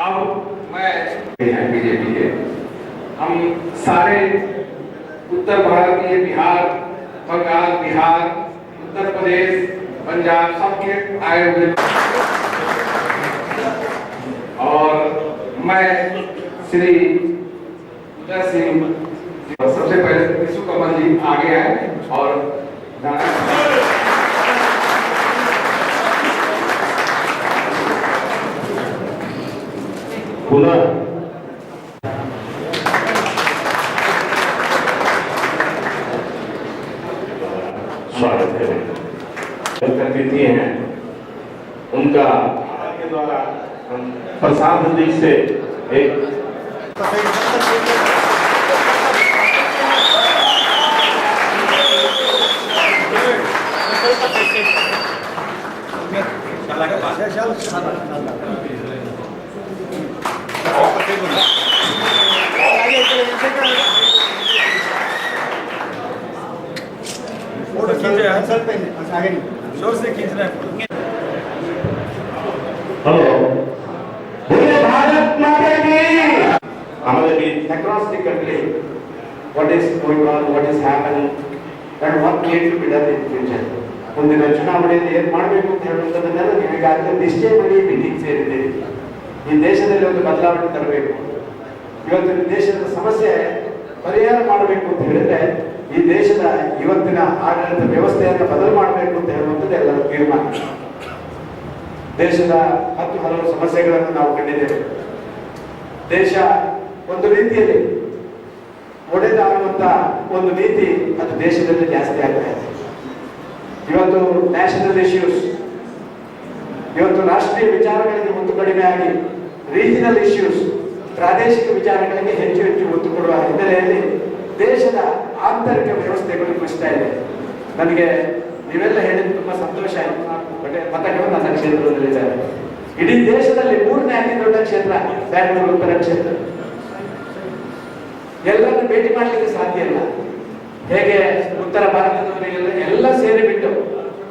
अब मैं बीजेपी के हम सारे उत्तर भारतीय बिहार, बंगाल, बिहार, उत्तर प्रदेश, पंजाब सबके आए हुए और मैं श्री उदय सिंह सबसे पहले विशु कमल जी आगे आए और पुनः स्वागत करें। अतिथि हैं उनका के द्वारा हम प्रसाद जी से एक जोर से खींचना है। across the country what is going on, what is happening and what needs to be done in future. ಮುಂದಿನ ಚುನಾವಣೆಯಲ್ಲಿ ಏನು ಮಾಡಬೇಕು ಅಂತ ಹೇಳುವಂಥದ್ದನ್ನೆಲ್ಲ ನೀವು ಈಗಾಗಲೇ ನಿಶ್ಚಯ ಮಾಡಿ ಮೀಟಿಂಗ್ ಸೇರಿದ್ದೀರಿ. ಈ ದೇಶದಲ್ಲಿ ಒಂದು ಬದಲಾವಣೆ ತರಬೇಕು, ಇವತ್ತಿನ ದೇಶದ ಸಮಸ್ಯೆ ಪರಿಹಾರ ಮಾಡಬೇಕು ಅಂತ ಹೇಳಿದ್ರೆ ಈ ದೇಶದ ಇವತ್ತಿನ ಆಡಳಿತ ವ್ಯವಸ್ಥೆಯನ್ನು ಬದಲು ಮಾಡಬೇಕು ಅಂತ ಹೇಳುವಂಥದ್ದು ಎಲ್ಲರ ತೀರ್ಮಾನ. ದೇಶದ ಹಲವು ಸಮಸ್ಯೆಗಳನ್ನು ನಾವು ಕಂಡಿದ್ದೇವೆ. ದೇಶ ಒಂದು ರೀತಿಯಲ್ಲಿ ಒಡೆದಾಡುವಂತ ಒಂದು ನೀತಿ ಅದು ದೇಶದಲ್ಲಿ ಜಾಸ್ತಿ ಆಗ್ತಾ ಇದೆ. ಇವತ್ತು ನ್ಯಾಷನಲ್ ಇಶ್ಯೂಸ್, ಇವತ್ತು ರಾಷ್ಟ್ರೀಯ ವಿಚಾರಗಳಿಗೆ ಒತ್ತು ಕಡಿಮೆ ಆಗಿ ರೀಜನಲ್ ಇಶ್ಯೂಸ್, ಪ್ರಾದೇಶಿಕ ವಿಚಾರಗಳಿಗೆ ಹೆಚ್ಚು ಹೆಚ್ಚು ಒತ್ತು ಕೊಡುವ ಹಿನ್ನೆಲೆಯಲ್ಲಿ ದೇಶದ ಆಂತರಿಕ ವ್ಯವಸ್ಥೆಗಳು ಕುಸಿತಾ ಇದೆ. ನನಗೆ ನೀವೆಲ್ಲ ಹೇಳಿದ್ದು ತುಂಬಾ ಸಂತೋಷ ಆಯಿತು. ಮತಗಳು ನನ್ನ ಕ್ಷೇತ್ರದಲ್ಲಿದ್ದಾರೆ. ಇಡೀ ದೇಶದಲ್ಲಿ 3ನೇ ಅತಿ ದೊಡ್ಡ ಕ್ಷೇತ್ರ ಬ್ಯಾಂಗ್ಳೂರು ಉತ್ತರ ಕ್ಷೇತ್ರ. ಎಲ್ಲರನ್ನು ಭೇಟಿ ಮಾಡಲಿಕ್ಕೆ ಸಾಧ್ಯ ಇಲ್ಲ. ಹೇಗೆ ಉತ್ತರ ಭಾರತದವರಿಗೆಲ್ಲ ಎಲ್ಲ ಸೇರಿಬಿಟ್ಟು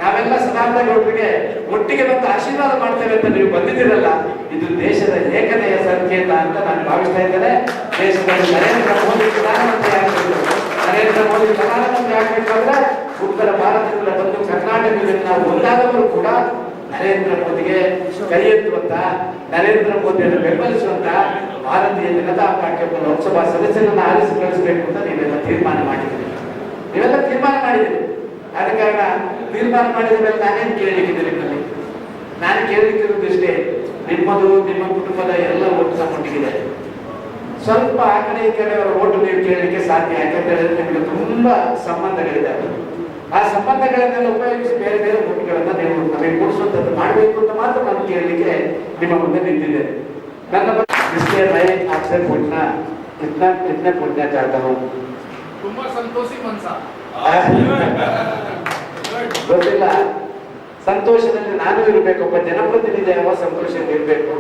ನಾವೆಲ್ಲ ಸದಾನಂದಗೌಡರಿಗೆ ಒಟ್ಟಿಗೆ ಬಂದು ಆಶೀರ್ವಾದ ಮಾಡ್ತೇವೆ ಅಂತ ನೀವು ಬಂದಿದ್ದೀರಲ್ಲ, ಇದು ದೇಶದ ಏಕತೆಯ ಸಂಕೇತ ಅಂತ ನಾನು ಭಾವಿಸ್ತಾ ಇದ್ದೇನೆ. ದೇಶದಲ್ಲಿ ನರೇಂದ್ರ ಮೋದಿ ಪ್ರಧಾನಮಂತ್ರಿ ಆಗಬೇಕು, ನರೇಂದ್ರ ಮೋದಿ ಪ್ರಧಾನಮಂತ್ರಿ ಆಗಬೇಕಾದ್ರೆ ಉತ್ತರ ಭಾರತದಿಂದ ಬಂದು ಕರ್ನಾಟಕದಲ್ಲಿ ನಾವು ಒಂದಾದವರು ಕೂಡ ನರೇಂದ್ರ ಮೋದಿಗೆ ಕೈ ಎತ್ತುವಂತ, ನರೇಂದ್ರ ಮೋದಿಯನ್ನು ಬೆಂಬಲಿಸುವಂತ ಭಾರತೀಯ ಜನತಾ ಪಾರ್ಟಿಯ ಲೋಕಸಭಾ ಸದಸ್ಯರನ್ನು ಆರಿಸಿ ಕಳಿಸಬೇಕು ಅಂತ ನೀವೆಲ್ಲ ತೀರ್ಮಾನ ಮಾಡಿದ್ದೀರಿ. ನೀವೆಲ್ಲ ತೀರ್ಮಾನ ಮಾಡಿದ್ದೀರಿ. ಆದ ಕಾರಣ ತೀರ್ಮಾನ ಮಾಡಿದ ಮೇಲೆ ನಾನೇನು ಕೇಳಲಿಕ್ಕಿದೆ ನಿಮ್ಮಲ್ಲಿ? ನಾನು ಕೇಳಲಿಕ್ಕಿರೋದು ಇಷ್ಟೇ, ನಿಮ್ಮದು ನಿಮ್ಮ ಕುಟುಂಬದ ಎಲ್ಲ ಓಟು ಮಟ್ಟಿಗಿದೆ. ಸ್ವಲ್ಪ ಆ ಕಡೆ ಈ ಕಡೆ ಅವರ ಓಟು ನೀವು ಕೇಳಲಿಕ್ಕೆ ಸಾಧ್ಯ, ಯಾಕಂತ ಹೇಳಿದ್ರೆ ನಿಮಗೆ ತುಂಬಾ ಸಂಬಂಧಗಳಿದ್ದಾವೆ. ಆ ಸಂಬಂಧಗಳನ್ನೆಲ್ಲ ಉಪಯೋಗಿಸಿ ಬೇರೆ ಬೇರೆ ಓಟುಗಳನ್ನ ನೀವು ನಮಗೆ ಕೊಡಿಸುವಂಥದ್ದು ಮಾಡಬೇಕು ಅಂತ ಮಾತ್ರ ನಾನು ಕೇಳಲಿಕ್ಕೆ ನಿಮ್ಮ ಮುಂದೆ ನಿಂತಿದ್ದೇನೆ. ನನ್ನ इसलिए मैं आपसे पूछना कितना पूछना चाहता हूँ. ತುಂಬಾ ಸಂತೋಷಿ ಮನಸ ಗೊತ್ತಿಲ್ಲ, ಸಂತೋಷದಲ್ಲಿ ನಾನು ಇರಬೇಕು, ಒಬ್ಬ ಜನಪ್ರತಿನಿಧಿ ಯಾವ ಸಂತೋಷದಲ್ಲಿ ಇರಬೇಕು,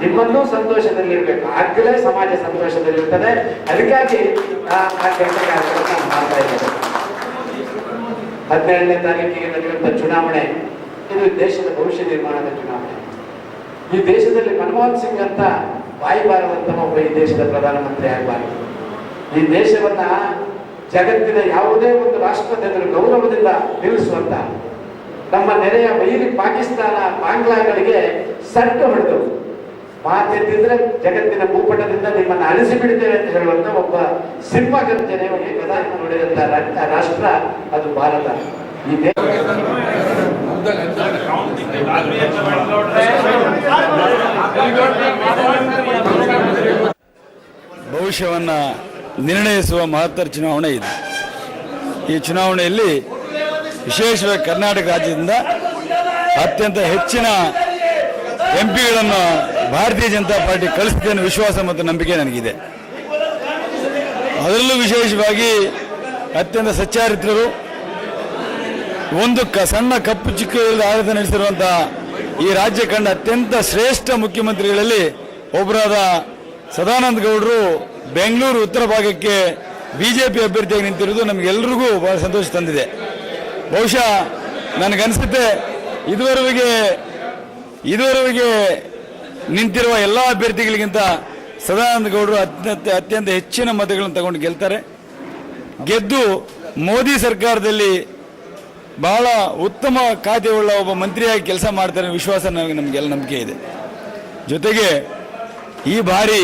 ನಿಮ್ಮನ್ನೂ ಸಂತೋಷದಲ್ಲಿ ಇರಬೇಕು, ಆಗಲೇ ಸಮಾಜ ಸಂತೋಷದಲ್ಲಿ ಇರ್ತದೆ. ಅದಕ್ಕಾಗಿ ಆ ಕೆಲಸ ಮಾಡ್ತಾ ಇದ್ದೇನೆ. 17ನೇ ತಾರೀಕಿಗೆ ನಡೆಯುವಂತ ಚುನಾವಣೆ ಇದು ದೇಶದ ಭವಿಷ್ಯ ನಿರ್ಮಾಣದ ಚುನಾವಣೆ. ಈ ದೇಶದಲ್ಲಿ ಮನಮೋಹನ್ ಸಿಂಗ್ ಅಂತ ಬಾಯಿಬಾರದಂತ ಒಬ್ಬ ಈ ದೇಶದ ಪ್ರಧಾನಮಂತ್ರಿ ಆಗಬಾರದು. ಈ ದೇಶವನ್ನ ಜಗತ್ತಿನ ಯಾವುದೇ ಒಂದು ರಾಷ್ಟ್ರದ ಎದುರು ಗೌರವದಿಂದ ನಿಲ್ಲಿಸುವಂತ ನಮ್ಮ ನೆರೆಯ ವೈರಿ ಪಾಕಿಸ್ತಾನ, ಬಾಂಗ್ಲಾಗಳಿಗೆ ಸಡ್ಡು ಹೊಡೆದು ಮಾತೆತ್ತಿದ್ರೆ ಜಗತ್ತಿನ ಭೂಪಟದಿಂದ ನಿಮ್ಮನ್ನು ಅಳಿಸಿ ಬಿಡ್ತೇವೆ ಅಂತ ಹೇಳುವಂತ ಒಬ್ಬ ಸಿಂಹಗರ್ಜನೆ ಪ್ರಧಾನಿ ಹೊಡೆದಂತ ರಾಷ್ಟ್ರ ಅದು ಭಾರತ. ಈ ಭವಿಷ್ಯವನ್ನ ನಿರ್ಣಯಿಸುವ ಮಹತ್ತರ ಚುನಾವಣೆ ಇದೆ. ಈ ಚುನಾವಣೆಯಲ್ಲಿ ವಿಶೇಷವಾಗಿ ಕರ್ನಾಟಕ ರಾಜ್ಯದಿಂದ ಅತ್ಯಂತ ಹೆಚ್ಚಿನ ಎಂಪಿಗಳನ್ನು ಭಾರತೀಯ ಜನತಾ ಪಾರ್ಟಿ ಕಳಿಸುತ್ತೆ ಅನ್ನೋ ವಿಶ್ವಾಸ ಮತ್ತು ನಂಬಿಕೆ ನನಗಿದೆ. ಅದರಲ್ಲೂ ವಿಶೇಷವಾಗಿ ಅತ್ಯಂತ ಸಚ್ಚಾರಿತ್ರರು, ಒಂದು ಸಣ್ಣ ಕಪ್ಪು ಚಿಕ್ಕದಲ್ಲಿ ಆಡಳಿತ ನಡೆಸಿರುವಂತಹ ಈ ರಾಜ್ಯ ಕಂಡ ಅತ್ಯಂತ ಶ್ರೇಷ್ಠ ಮುಖ್ಯಮಂತ್ರಿಗಳಲ್ಲಿ ಒಬ್ಬರಾದ ಸದಾನಂದ ಗೌಡರು ಬೆಂಗಳೂರು ಉತ್ತರ ಭಾಗಕ್ಕೆ ಬಿಜೆಪಿ ಅಭ್ಯರ್ಥಿಯಾಗಿ ನಿಂತಿರುವುದು ನಮಗೆಲ್ಲರಿಗೂ ಬಹಳ ಸಂತೋಷ ತಂದಿದೆ. ಬಹುಶಃ ನನಗನ್ಸುತ್ತೆ ಇದುವರೆಗೆ ನಿಂತಿರುವ ಎಲ್ಲ ಅಭ್ಯರ್ಥಿಗಳಿಗಿಂತ ಸದಾನಂದ ಗೌಡರು ಅತ್ಯಂತ ಹೆಚ್ಚಿನ ಮತಗಳನ್ನು ತಗೊಂಡು ಗೆಲ್ತಾರೆ. ಗೆದ್ದು ಮೋದಿ ಸರ್ಕಾರದಲ್ಲಿ ಬಹಳ ಉತ್ತಮ ಖಾತೆಯುಳ್ಳ ಒಬ್ಬ ಮಂತ್ರಿಯಾಗಿ ಕೆಲಸ ಮಾಡ್ತಾರೆ ವಿಶ್ವಾಸ ನಮಗೆಲ್ಲ ನಂಬಿಕೆ ಇದೆ. ಜೊತೆಗೆ ಈ ಬಾರಿ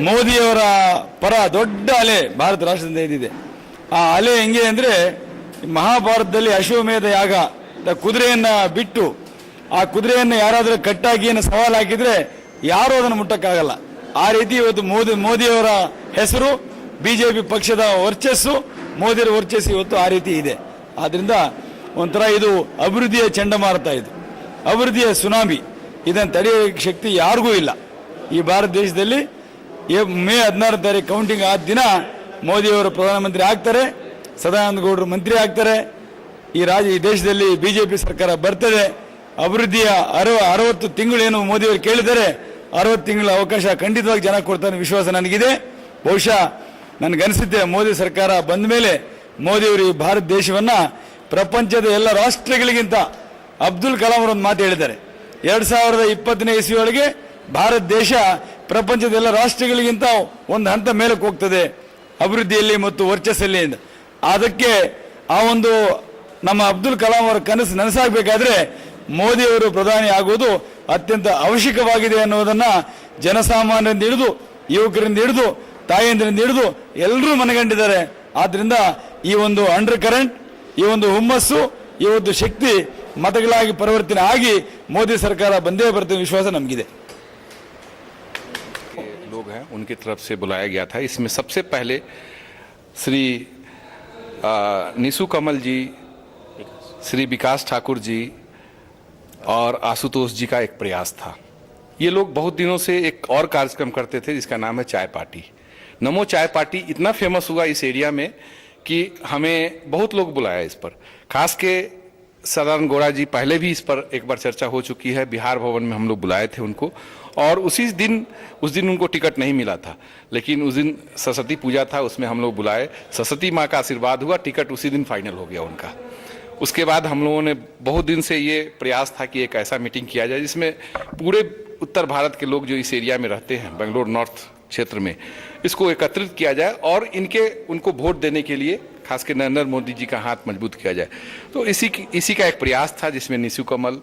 ಮೋದಿಯವರ ಪರ ದೊಡ್ಡ ಅಲೆ ಭಾರತ ರಾಷ್ಟ್ರದಿಂದ ಎದ್ದಿದೆ. ಆ ಅಲೆ ಹೆಂಗೆ ಅಂದರೆ, ಮಹಾಭಾರತದಲ್ಲಿ ಅಶ್ವಮೇಧ ಯಾಗ ಕುದುರೆಯನ್ನ ಬಿಟ್ಟು ಆ ಕುದುರೆಯನ್ನು ಯಾರಾದರೂ ಕಟ್ಟಾಗಿ ಸವಾಲು ಹಾಕಿದ್ರೆ ಯಾರೂ ಅದನ್ನು ಮುಟ್ಟಕ್ಕಾಗಲ್ಲ. ಆ ರೀತಿ ಇವತ್ತು ಮೋದಿಯವರ ಹೆಸರು, ಬಿಜೆಪಿ ಪಕ್ಷದ ವರ್ಚಸ್ಸು, ಮೋದಿಯವರ ವರ್ಚಸ್ಸು ಇವತ್ತು ಆ ರೀತಿ ಇದೆ. ಆದ್ರಿಂದ ಒಂಥರ ಇದು ಅಭಿವೃದ್ಧಿಯ ಚಂಡಮಾರುತ, ಇದು ಅಭಿವೃದ್ಧಿಯ ಸುನಾಮಿ. ಇದನ್ನು ತಡೆಯುವ ಶಕ್ತಿ ಯಾರಿಗೂ ಇಲ್ಲ ಈ ಭಾರತ ದೇಶದಲ್ಲಿ. ಮೇ 16 ತಾರೀಕು ಕೌಂಟಿಂಗ್ ಆದ ದಿನ ಮೋದಿಯವರು ಪ್ರಧಾನಮಂತ್ರಿ ಆಗ್ತಾರೆ, ಸದಾನಂದ ಗೌಡರು ಮಂತ್ರಿ ಆಗ್ತಾರೆ. ಈ ದೇಶದಲ್ಲಿ ಬಿಜೆಪಿ ಸರ್ಕಾರ ಬರ್ತದೆ. ಅಭಿವೃದ್ಧಿಯ 60 ತಿಂಗಳು ಏನು ಮೋದಿಯವರು ಕೇಳಿದರೆ 60 ತಿಂಗಳ ಅವಕಾಶ ಖಂಡಿತವಾಗಿ ಜನ ಕೊಡ್ತಾರೆ ವಿಶ್ವಾಸ ನನಗಿದೆ. ಬಹುಶಃ ನನಗನ್ಸುತ್ತೆ ಮೋದಿ ಸರ್ಕಾರ ಬಂದ ಮೇಲೆ ಮೋದಿಯವರು ಈ ಭಾರತ ದೇಶವನ್ನ ಪ್ರಪಂಚದ ಎಲ್ಲ ರಾಷ್ಟ್ರಗಳಿಗಿಂತ, ಅಬ್ದುಲ್ ಕಲಾಂ ಅವರು ಒಂದು ಮಾತು ಹೇಳಿದ್ದಾರೆ, 2020ನೇ ಇಸ್ವಿಯೊಳಗೆ ಭಾರತ ದೇಶ ಪ್ರಪಂಚದ ಎಲ್ಲ ರಾಷ್ಟ್ರಗಳಿಗಿಂತ ಒಂದು ಹಂತ ಮೇಲಕ್ಕೆ ಹೋಗ್ತದೆ ಅಭಿವೃದ್ಧಿಯಲ್ಲಿ ಮತ್ತು ವರ್ಚಸ್ಸಲ್ಲಿ. ಅದಕ್ಕೆ ಆ ಒಂದು ನಮ್ಮ ಅಬ್ದುಲ್ ಕಲಾಂ ಅವರ ಕನಸು ನನಸಾಗಬೇಕಾದ್ರೆ ಮೋದಿಯವರು ಪ್ರಧಾನಿ ಆಗುವುದು ಅತ್ಯಂತ ಅವಶ್ಯಕವಾಗಿದೆ ಅನ್ನೋದನ್ನ ಜನಸಾಮಾನ್ಯರಿಂದ ಹಿಡಿದು, ಯುವಕರಿಂದ ಹಿಡಿದು, ತಾಯಂದಿರಿಂದ ಹಿಡಿದು ಎಲ್ಲರೂ ಮನಗಂಡಿದ್ದಾರೆ. ಆದ್ರಿಂದ ಈ ಒಂದು ಅಂಡರ್ ಕರೆಂಟ್, ಈ ಒಂದು ಹುಮ್ಮಸ್ಸು, ಈ ಒಂದು ಶಕ್ತಿ मतगलागी परिवर्तन आगी मोदी सरकार बंदे बरते विश्वास नमगिदे। लोग हैं उनकी तरफ से बुलाया गया था। इसमें सबसे पहले श्री निशु कमल जी, श्री विकास ठाकुर जी और आशुतोष जी का एक प्रयास था। ये लोग बहुत दिनों से एक और कार्यक्रम करते थे जिसका नाम है चाय पार्टी। नमो चाय पार्टी इतना फेमस हुआ इस एरिया में कि हमें बहुत लोग बुलाया इस पर। खास के सदानंद गौड़ा जी पहले भी इस पर एक बार चर्चा हो चुकी है, बिहार भवन में हम लोग बुलाए थे उनको, और उस दिन उनको टिकट नहीं मिला था, लेकिन उस दिन सरस्वती पूजा था, उसमें हम लोग बुलाए, सरस्वती माँ का आशीर्वाद हुआ, टिकट उसी दिन फाइनल हो गया उनका। उसके बाद हम लोगों ने बहुत दिन से ये प्रयास था कि एक ऐसा मीटिंग किया जाए जिसमें पूरे उत्तर भारत के लोग जो इस एरिया में रहते हैं, बेंगलोर नॉर्थ क्षेत्र में, इसको एकत्रित किया जाए और उनको वोट देने के लिए खास कर नरेंद्र मोदी जी का हाथ मजबूत किया जाए। तो इसी का एक प्रयास था जिसमें निशु कमल,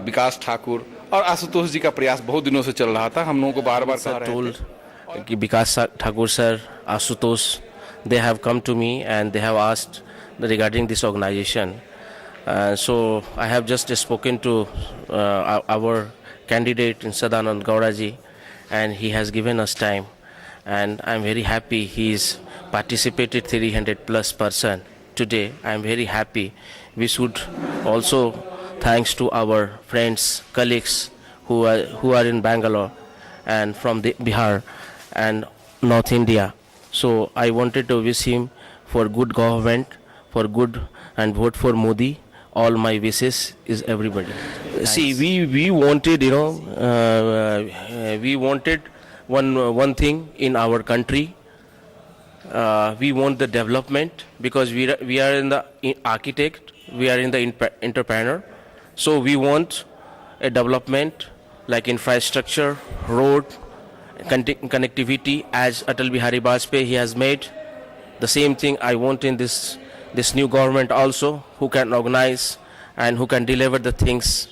विकास ठाकुर और आशुतोष जी का प्रयास बहुत दिनों से चल रहा था। हम लोगों को बार बार कहा रहे थे कि Vikas Thakur sir, Ashutosh, they have come to me and they have asked regarding this organization. So I have just spoken to our candidate in Sadanand Gowda ji, and he has given us time, and I'm very happy he's participated 300 plus person today. I'm very happy. We should also thanks to our friends, colleagues who are in Bangalore and from the Bihar and North India. So I wanted to wish him for good government, for good, and vote for Modi. All my wishes is everybody. Thanks. See, we wanted, we wanted one thing in our country. We want the development because we are in the architect, we are in the entrepreneur. So we want a development like infrastructure, road, connectivity, as Atal Bihari Vajpayee he has made. The same thing I want in this new government also, who can organize and who can deliver the things.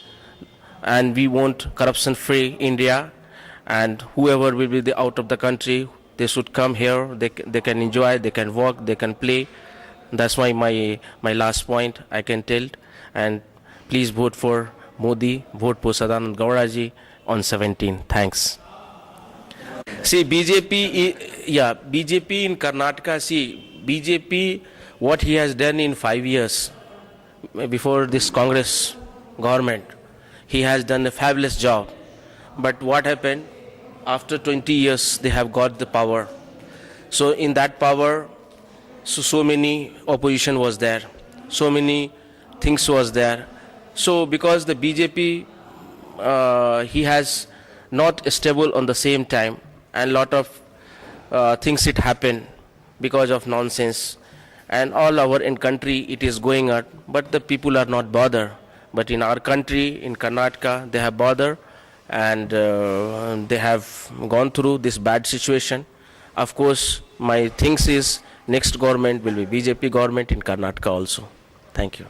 And we want corruption-free India, and whoever will be out of the country, they should come here. They can enjoy, they can work, they can play. That's why my last point I can tell. And please vote for Modi, vote for Sadanand Gowda ji on 17. Thanks. See, BJP in Karnataka, see, BJP, what he has done in 5 years before this Congress government, he has done a fabulous job. But what happened? After 20 years, they have got the power. So in that power, so many opposition was there, so many things was there. So because the BJP, he has not stable on the same time, and lot of things it happen because of nonsense. And all our in country it is going up, but the people are not bothered. But in our country, in Karnataka, they have bothered, and they have gone through this bad situation. Of course, my thinks is next government will be BJP government in Karnataka also. Thank you.